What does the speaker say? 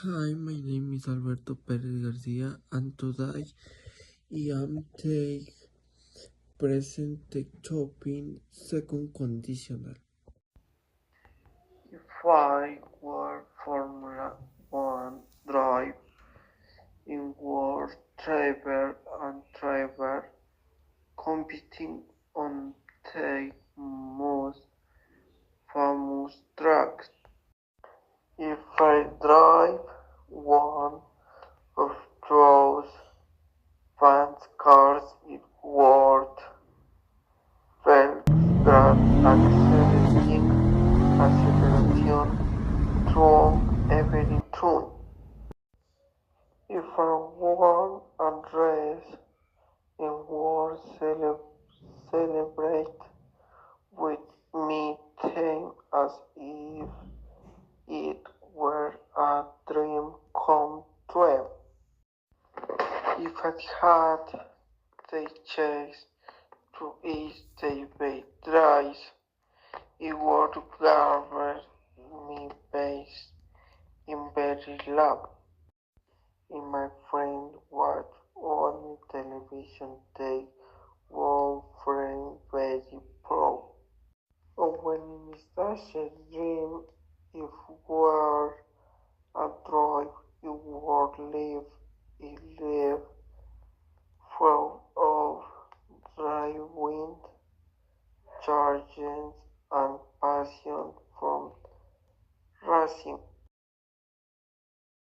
Hi, my name is Alberto Perez Garcia, and today I am present the topic second conditional. If I were Formula One driver in World Driver and Driver competing on the most famous tracks. If I drive one of those fast cars in world felt grand acceleration through everything. If I won a race in world celebrate with me then as if it were a dream come true. If I had the chance to eat the bait rice, it would gather me base in very love. In my friend watch on television take one friend very proud. When in such a dream if were a droid you would live